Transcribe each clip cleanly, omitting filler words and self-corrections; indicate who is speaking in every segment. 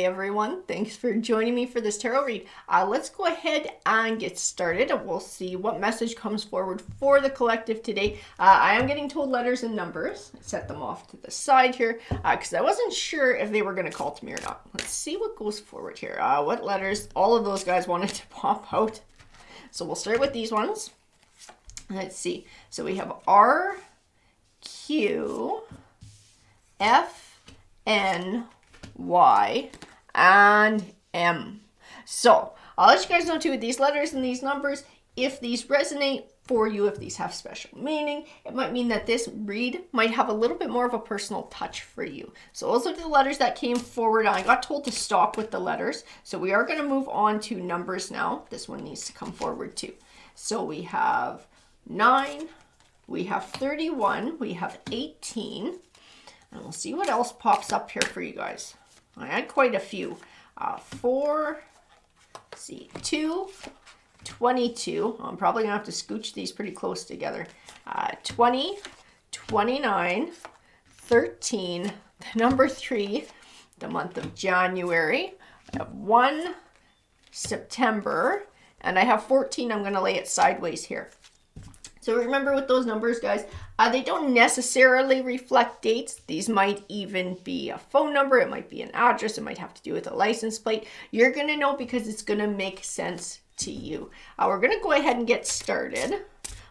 Speaker 1: everyone, thanks for joining me for this tarot read. Let's go ahead and get started. We'll see what message comes forward for the collective today. I am getting told letters and numbers. I set them off to the side here because I wasn't sure if they were going to call to me or not. Let's see what goes forward here. What letters all of those guys wanted to pop out. So we'll start with these ones. Let's see. So we have R, Q, F, N, Y, and M. So I'll let you guys know too with these letters and these numbers, if these resonate for you, if these have special meaning, it might mean that this read might have a little bit more of a personal touch for you. So those are the letters that came forward. I got told to stop with the letters. So we are going to move on to numbers now. This one needs to come forward too. So we have 9, we have 31, we have 18, and we'll see what else pops up here for you guys. I had quite a few. 4, let's see, 2, 22. I'm probably gonna have to scooch these pretty close together. 20, 29, 13, the number 3, the month of January. I have 1, September, and I have 14. I'm gonna lay it sideways here. So remember with those numbers, guys, they don't necessarily reflect dates. These might even be a phone number. It might be an address. It might have to do with a license plate. You're going to know because it's going to make sense to you. We're going to go ahead and get started.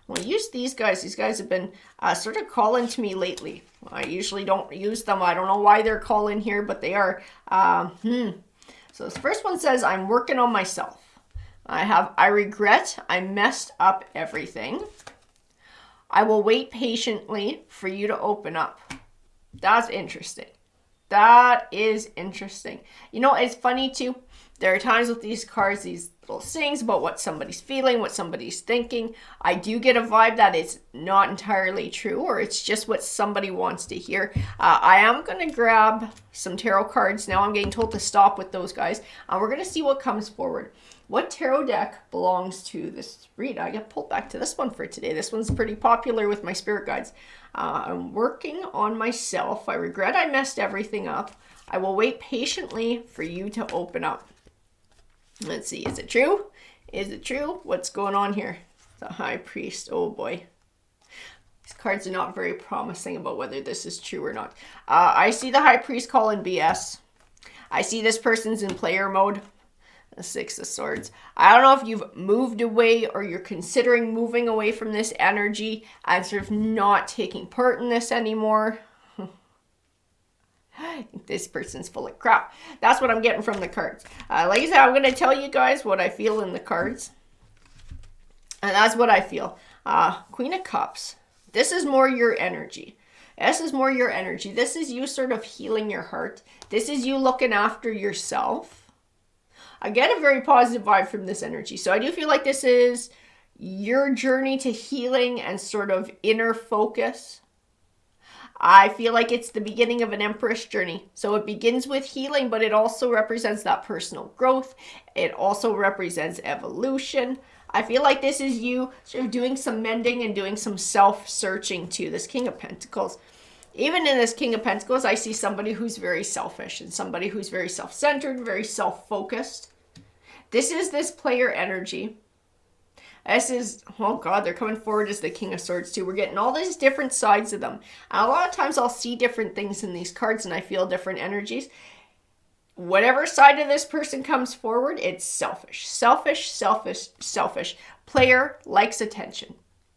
Speaker 1: We'll use these guys. These guys have been sort of calling to me lately. I usually don't use them. I don't know why they're calling here, but they are. So this first one says, I'm working on myself. I regret I messed up everything. I will wait patiently for you to open up. That's interesting. That is interesting. You know, it's funny too. There are times with these cards, these little sayings about what somebody's feeling, what somebody's thinking. I do get a vibe that it's not entirely true, or it's just what somebody wants to hear. I am going to grab some tarot cards now. I'm getting told to stop with those guys. We're going to see what comes forward. What tarot deck belongs to this read? I got pulled back to this one for today. This one's pretty popular with my spirit guides. I'm working on myself. I regret I messed everything up. I will wait patiently for you to open up. Let's see. Is it true? Is it true? What's going on here? The High Priest. Oh boy. These cards are not very promising about whether this is true or not. I see the High Priest calling BS. I see this person's in player mode. The Six of Swords. I don't know if you've moved away or you're considering moving away from this energy and sort of not taking part in this anymore. I think this person's full of crap. That's what I'm getting from the cards. Like I said, I'm going to tell you guys what I feel in the cards. And that's what I feel. Queen of Cups. This is more your energy. This is more your energy. This is you sort of healing your heart. This is you looking after yourself. I get a very positive vibe from this energy. So I do feel like this is your journey to healing and sort of inner focus. I feel like it's the beginning of an Empress journey. So it begins with healing, but it also represents that personal growth. It also represents evolution. I feel like this is you sort of doing some mending and doing some self-searching too. This King of Pentacles. Even in this King of Pentacles, I see somebody who's very selfish and somebody who's very self-centered, very self-focused. This is this player energy. This is, oh God, they're coming forward as the King of Swords too. We're getting all these different sides of them. And a lot of times I'll see different things in these cards and I feel different energies. Whatever side of this person comes forward, it's selfish. Selfish, selfish, selfish. Player likes attention.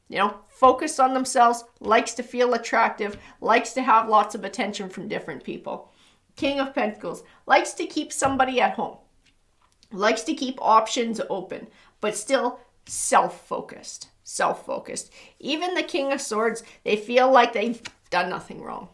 Speaker 1: You know, focused on themselves, likes to feel attractive, likes to have lots of attention from different people. King of Pentacles likes to keep somebody at home, likes to keep options open, but still self-focused. Even the King of Swords, they feel like they've done nothing wrong.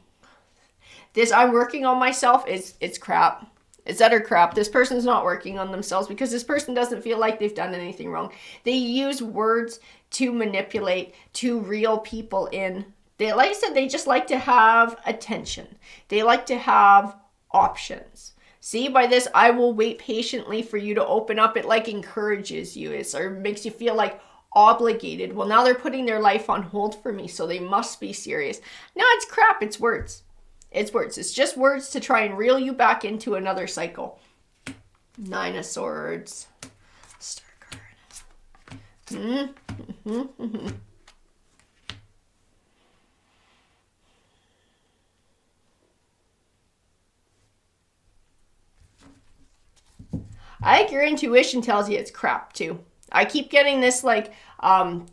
Speaker 1: This I'm working on myself, it's crap. It's utter crap. This person's not working on themselves because this person doesn't feel like they've done anything wrong. They use words to manipulate, to reel people in. They, like I said, they just like to have attention. They like to have options. See, by this, I will wait patiently for you to open up. It like encourages you. It sort of makes you feel like obligated. Well, now they're putting their life on hold for me, so they must be serious. No, it's crap. It's words. It's words. It's just words to try and reel you back into another cycle. Nine of Swords. Star card. I think your intuition tells you it's crap too. I keep getting this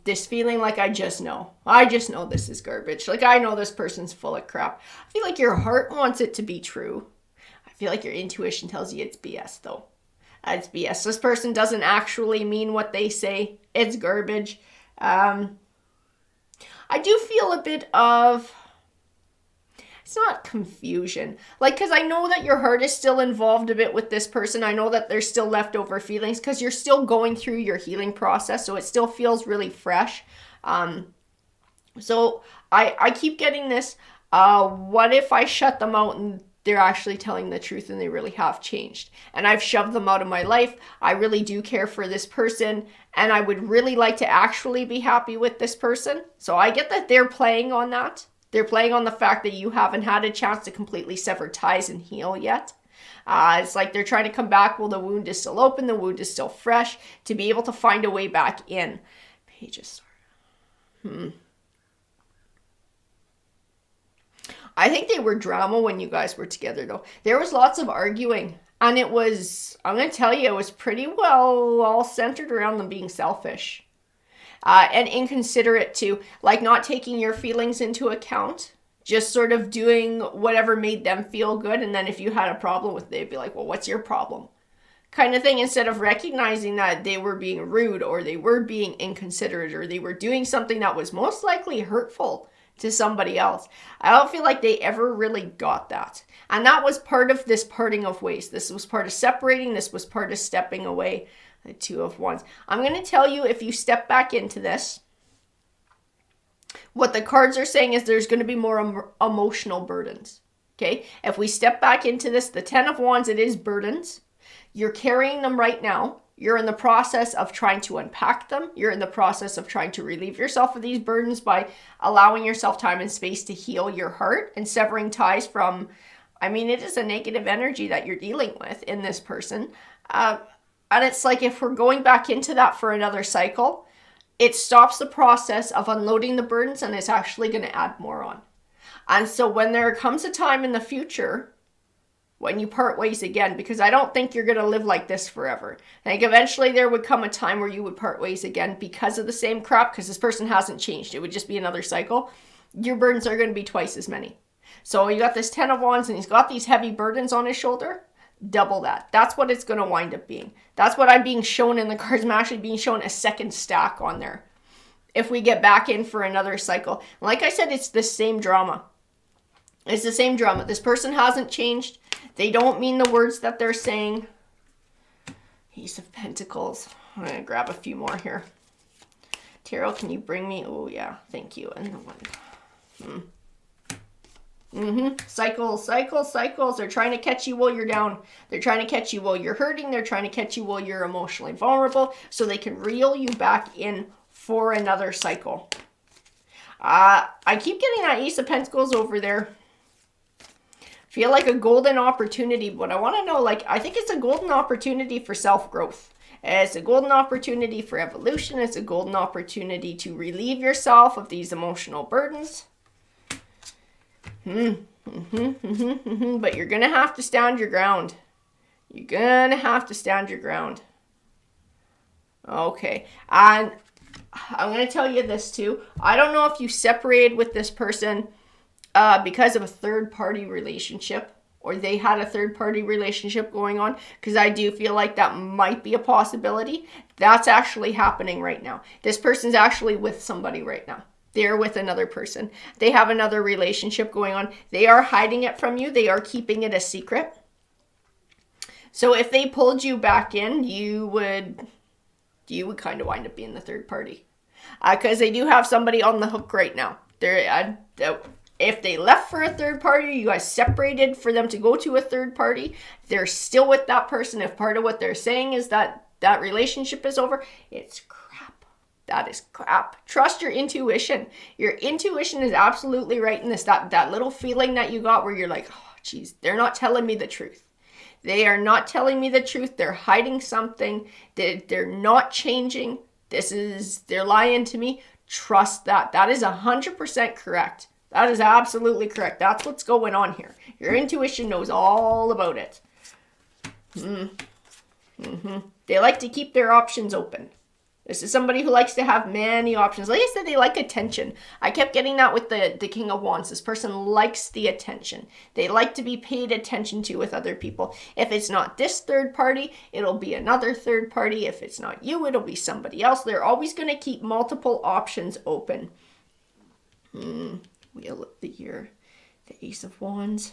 Speaker 1: this feeling like I just know this is garbage. Like I know this person's full of crap. I feel like your heart wants it to be true. I feel like your intuition tells you it's BS though. It's BS. This person doesn't actually mean what they say. It's garbage. I do feel a bit of, it's not confusion. Like, because I know that your heart is still involved a bit with this person. I know that there's still leftover feelings because you're still going through your healing process. So it still feels really fresh. So I keep getting this, what if I shut them out and they're actually telling the truth and they really have changed? And I've shoved them out of my life. I really do care for this person and I would really like to actually be happy with this person. So I get that they're playing on that. They're playing on the fact that you haven't had a chance to completely sever ties and heal yet. It's like they're trying to come back while the wound is still open, the wound is still fresh, to be able to find a way back in. Page of Swords. I think they were drama when you guys were together though. There was lots of arguing. And it was, I'm going to tell you, it was pretty well all centered around them being selfish. And inconsiderate too, like not taking your feelings into account, just sort of doing whatever made them feel good. And then if you had a problem with it, they'd be like, well, what's your problem? Kind of thing, instead of recognizing that they were being rude or they were being inconsiderate or they were doing something that was most likely hurtful to somebody else. I don't feel like they ever really got that. And that was part of this parting of ways. This was part of separating. This was part of stepping away. The Two of Wands. I'm going to tell you, if you step back into this, what the cards are saying is there's going to be more emotional burdens. Okay? If we step back into this, the Ten of Wands, it is burdens. You're carrying them right now. You're in the process of trying to unpack them. You're in the process of trying to relieve yourself of these burdens by allowing yourself time and space to heal your heart and severing ties from, I mean, it is a negative energy that you're dealing with in this person. And it's like, if we're going back into that for another cycle, it stops the process of unloading the burdens and it's actually going to add more on. And so when there comes a time in the future when you part ways again, because I don't think you're going to live like this forever. I think eventually there would come a time where you would part ways again because of the same crap, because this person hasn't changed. It would just be another cycle. Your burdens are going to be twice as many. So you got this Ten of Wands and he's got these heavy burdens on his shoulder. Double that. That's what it's going to wind up being. That's what I'm being shown in the cards. I'm actually being shown a second stack on there. If we get back in for another cycle. Like I said, it's the same drama. It's the same drama. This person hasn't changed. They don't mean the words that they're saying. Ace of Pentacles. I'm going to grab a few more here. Tarot, can you bring me? Oh, yeah. Thank you. And the one. Cycles. They're trying to catch you while you're down. They're trying to catch you while you're hurting. They're trying to catch you while you're emotionally vulnerable so they can reel you back in for another cycle. I keep getting that Ace of Pentacles over there. Feel like a golden opportunity, but I want to know, like, I think it's a golden opportunity for self-growth. It's a golden opportunity for evolution. It's a golden opportunity to relieve yourself of these emotional burdens. But you're going to have to stand your ground. You're going to have to stand your ground. Okay. And I'm going to tell you this too. I don't know if you separated with this person because of a third-party relationship, or they had a third-party relationship going on, because I do feel like that might be a possibility. That's actually happening right now. This person's actually with somebody right now. They're with another person. They have another relationship going on. They are hiding it from you. They are keeping it a secret. So if they pulled you back in, you would kind of wind up being the third party. Because they do have somebody on the hook right now. If they left for a third party, you guys separated for them to go to a third party, they're still with that person. If part of what they're saying is that that relationship is over, it's crap. That is crap. Trust your intuition. Your intuition is absolutely right in this. That little feeling that you got where you're like, oh, geez, they're not telling me the truth. They are not telling me the truth. They're hiding something. They're not changing. They're lying to me. Trust that. That is 100% correct. That is absolutely correct. That's what's going on here. Your intuition knows all about it. They like to keep their options open. This is somebody who likes to have many options. Like I said, they like attention. I kept getting that with the King of Wands. This person likes the attention. They like to be paid attention to with other people. If it's not this third party, it'll be another third party. If it's not you, it'll be somebody else. They're always going to keep multiple options open. Wheel of the Year, the Ace of Wands.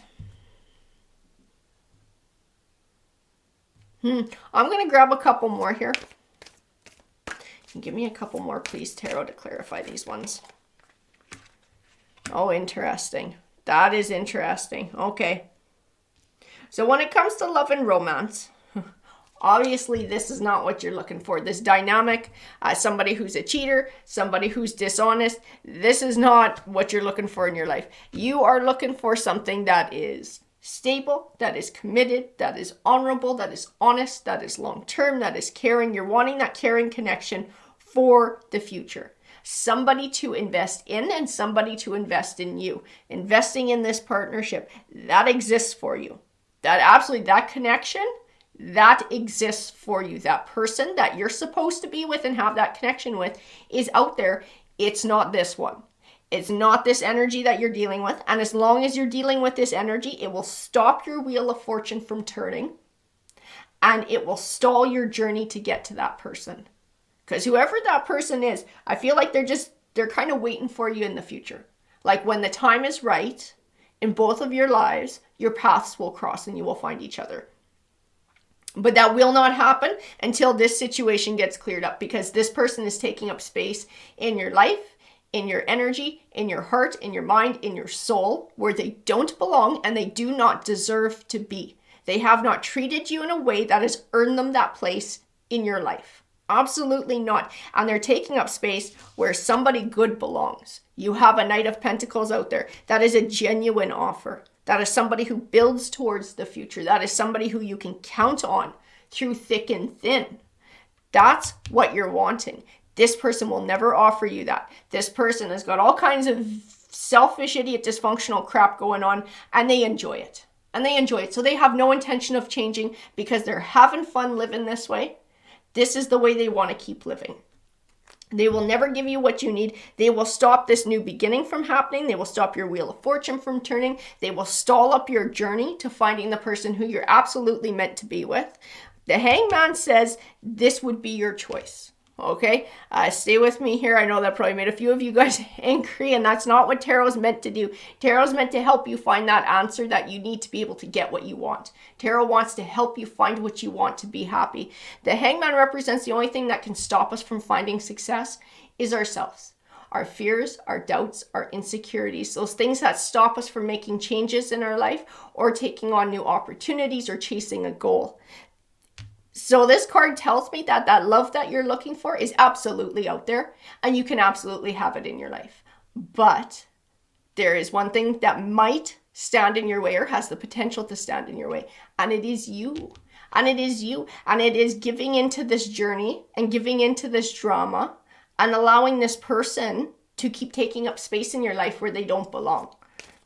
Speaker 1: I'm going to grab a couple more here. Give me a couple more, please, Tarot, to clarify these ones. Oh, interesting. That is interesting. Okay. So when it comes to love and romance, obviously this is not what you're looking for. This dynamic, somebody who's a cheater, somebody who's dishonest, this is not what you're looking for in your life. You are looking for something that is stable, that is committed, that is honorable, that is honest, that is long-term, that is caring. You're wanting that caring connection for the future. Somebody to invest in and somebody to invest in you. Investing in this partnership, that exists for you. That connection, that exists for you. That person that you're supposed to be with and have that connection with is out there. It's not this one. It's not this energy that you're dealing with. And as long as you're dealing with this energy, it will stop your wheel of fortune from turning. And it will stall your journey to get to that person. Because whoever that person is, I feel like they're kind of waiting for you in the future. Like when the time is right in both of your lives, your paths will cross and you will find each other. But that will not happen until this situation gets cleared up, because this person is taking up space in your life, in your energy, in your heart, in your mind, in your soul, where they don't belong and they do not deserve to be. They have not treated you in a way that has earned them that place in your life. Absolutely not. And they're taking up space where somebody good belongs. You have a Knight of Pentacles out there. That is a genuine offer. That is somebody who builds towards the future. That is somebody who you can count on through thick and thin. That's what you're wanting. This person will never offer you that. This person has got all kinds of selfish, idiot, dysfunctional crap going on, and they enjoy it. So they have no intention of changing because they're having fun living this way. This is the way they want to keep living. They will never give you what you need. They will stop this new beginning from happening. They will stop your wheel of fortune from turning. They will stall up your journey to finding the person who you're absolutely meant to be with. The Hangman says this would be your choice. Okay, stay with me here. I know that probably made a few of you guys angry, and that's not what tarot is meant to do. Tarot is meant to help you find that answer that you need to be able to get what you want. Tarot wants to help you find what you want to be happy. The Hangman represents the only thing that can stop us from finding success is ourselves. Our fears, our doubts, our insecurities, those things that stop us from making changes in our life or taking on new opportunities or chasing a goal. So this card tells me that that love that you're looking for is absolutely out there and you can absolutely have it in your life. But there is one thing that might stand in your way or has the potential to stand in your way, and it is you. And it is you. And it is giving into this journey and giving into this drama and allowing this person to keep taking up space in your life where they don't belong.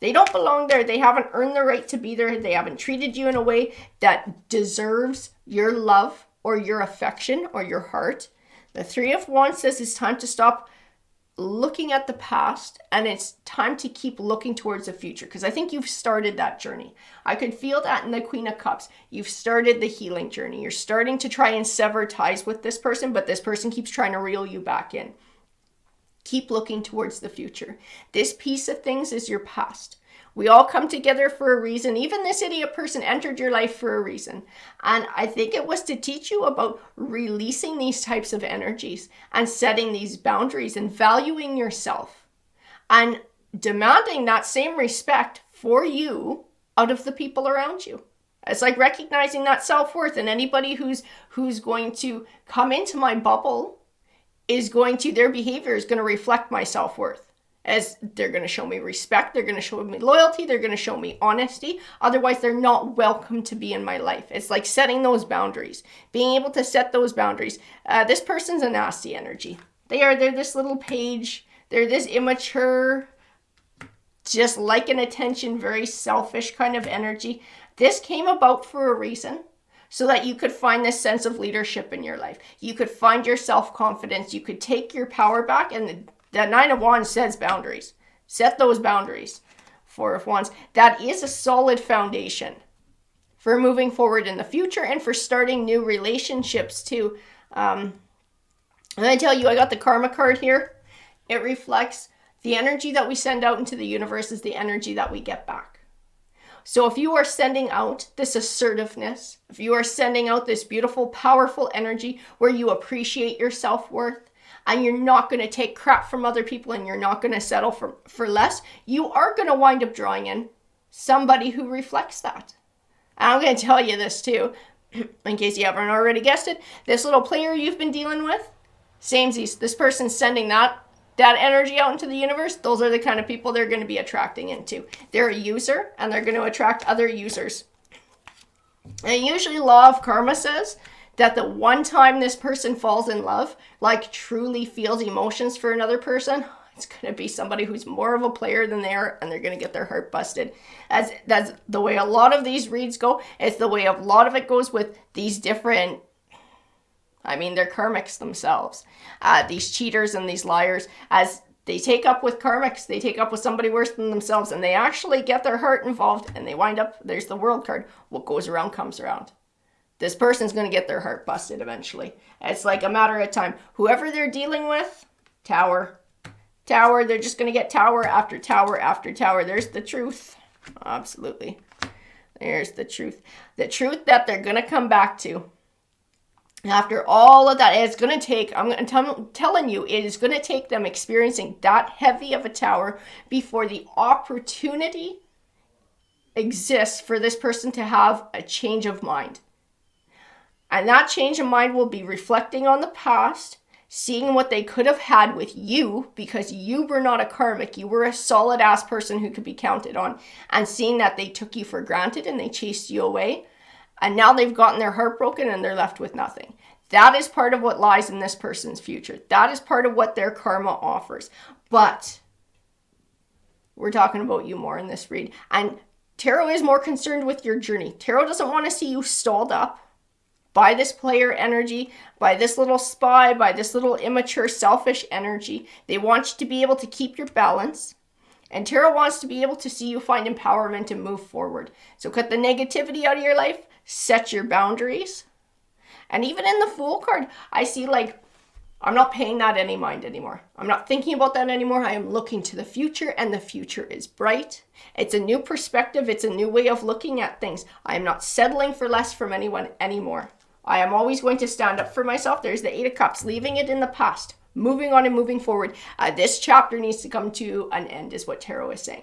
Speaker 1: They don't belong there. They haven't earned the right to be there. They haven't treated you in a way that deserves your love or your affection or your heart. The Three of Wands says it's time to stop looking at the past and it's time to keep looking towards the future, because I think you've started that journey. I could feel that in the Queen of Cups. You've started the healing journey. You're starting to try and sever ties with this person, but this person keeps trying to reel you back in. Keep looking towards the future. This piece of things is your past. We all come together for a reason. Even this idiot person entered your life for a reason. And I think it was to teach you about releasing these types of energies and setting these boundaries and valuing yourself and demanding that same respect for you out of the people around you. It's like recognizing that self-worth, and anybody who's going to come into my bubble is going to, their behavior is going to reflect my self-worth. as they're going to show me respect, they're going to show me loyalty, they're going to show me honesty. Otherwise, they're not welcome to be in my life. It's like setting those boundaries, being able to set those boundaries. This person's a nasty energy. They're this little page. They're this immature, just like an attention, very selfish kind of energy. This came about for a reason, so that you could find this sense of leadership in your life. You could find your self-confidence. You could take your power back. And the Nine of Wands says boundaries. Set those boundaries. Four of Wands. That is a solid foundation for moving forward in the future and for starting new relationships too. And I tell you, I got the Karma card here. It reflects the energy that we send out into the universe is the energy that we get back. So if you are sending out this assertiveness, if you are sending out this beautiful, powerful energy where you appreciate your self-worth and you're not going to take crap from other people and you're not going to settle for less, you are going to wind up drawing in somebody who reflects that. And I'm going to tell you this too, in case you haven't already guessed it, this little player you've been dealing with, samesies, this person's sending that energy out into the universe. Those are the kind of people they're going to be attracting into. They're a user and they're going to attract other users. And usually law of karma says that the one time this person falls in love, like truly feels emotions for another person, it's going to be somebody who's more of a player than they are, and they're going to get their heart busted. That's the way a lot of these reads go. It's the way a lot of it goes with these different, they're karmics themselves. These cheaters and these liars, as they take up with karmics, they take up with somebody worse than themselves, and they actually get their heart involved, and they wind up, there's the World card, what goes around comes around. This person's going to get their heart busted eventually. It's like a matter of time. Whoever they're dealing with, tower, they're just going to get tower after tower after tower. There's the truth. Absolutely. There's the truth. The truth that they're going to come back to. After all of that, it's going to take, I'm telling you, it is going to take them experiencing that heavy of a tower before the opportunity exists for this person to have a change of mind. And that change of mind will be reflecting on the past, seeing what they could have had with you because you were not a karmic. You were a solid ass person who could be counted on, and seeing that they took you for granted and they chased you away. And now they've gotten their heart broken and they're left with nothing. That is part of what lies in this person's future. That is part of what their karma offers. But we're talking about you more in this read. And Tarot is more concerned with your journey. Tarot doesn't want to see you stalled up by this player energy, by this little spy, by this little immature, selfish energy. They want you to be able to keep your balance. And Tarot wants to be able to see you find empowerment and move forward. So cut the negativity out of your life. Set your boundaries. And even in the Fool card, I see I'm not paying that any mind anymore. I'm not thinking about that anymore. I am looking to the future, and the future is bright. It's a new perspective. It's a new way of looking at things. I am not settling for less from anyone anymore. I am always going to stand up for myself. There's the Eight of Cups, leaving it in the past, moving on and moving forward. This chapter needs to come to an end is what Tarot is saying.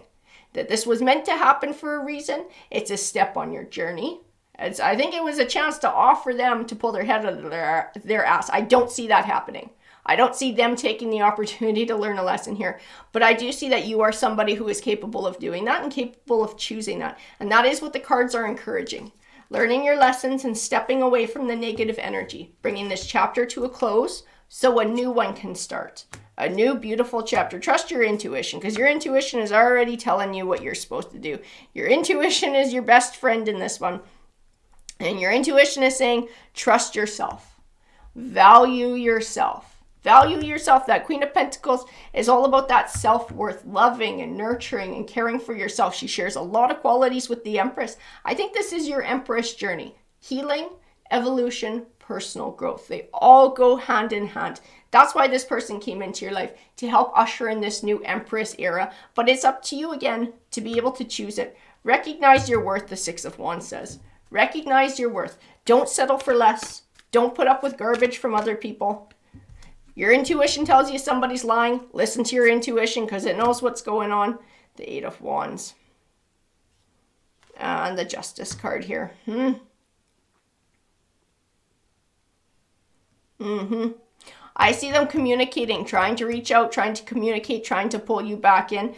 Speaker 1: That this was meant to happen for a reason. It's a step on your journey. I think it was a chance to offer them to pull their head out of their ass. I don't see that happening. I don't see them taking the opportunity to learn a lesson here. But I do see that you are somebody who is capable of doing that and capable of choosing that. And that is what the cards are encouraging. Learning your lessons and stepping away from the negative energy. Bringing this chapter to a close so a new one can start. A new beautiful chapter. Trust your intuition, because your intuition is already telling you what you're supposed to do. Your intuition is your best friend in this one. And your intuition is saying, trust yourself. Value yourself. Value yourself. That Queen of Pentacles is all about that self-worth, loving and nurturing and caring for yourself. She shares a lot of qualities with the Empress. I think this is your Empress journey. Healing, evolution, personal growth. They all go hand in hand. That's why this person came into your life, to help usher in this new Empress era. But it's up to you again to be able to choose it. Recognize your worth, the Six of Wands says. Recognize your worth. Don't settle for less. Don't put up with garbage from other people. Your intuition tells you somebody's lying. Listen to your intuition because it knows what's going on. The Eight of Wands. And the Justice card here. I see them communicating, trying to reach out, trying to communicate, trying to pull you back in.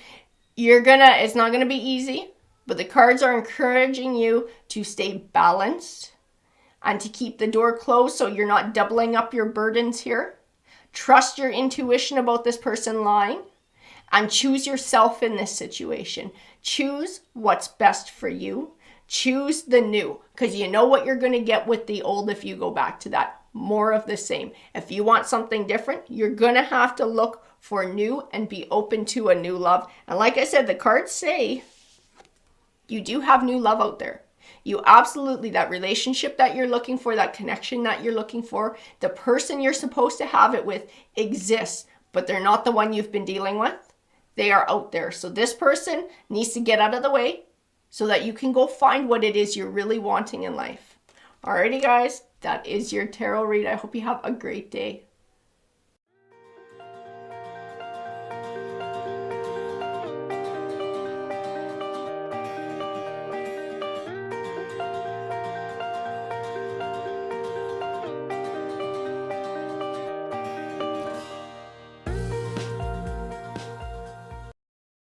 Speaker 1: It's not gonna be easy, but the cards are encouraging you to stay balanced and to keep the door closed so you're not doubling up your burdens here. Trust your intuition about this person lying and choose yourself in this situation. Choose what's best for you. Choose the new, because you know what you're going to get with the old if you go back to that. More of the same. If you want something different, you're going to have to look for new and be open to a new love. And like I said, the cards say you do have new love out there. You absolutely, that relationship that you're looking for, that connection that you're looking for, the person you're supposed to have it with exists, but they're not the one you've been dealing with. They are out there. So this person needs to get out of the way so that you can go find what it is you're really wanting in life. Alrighty, guys, that is your tarot read. I hope you have a great day.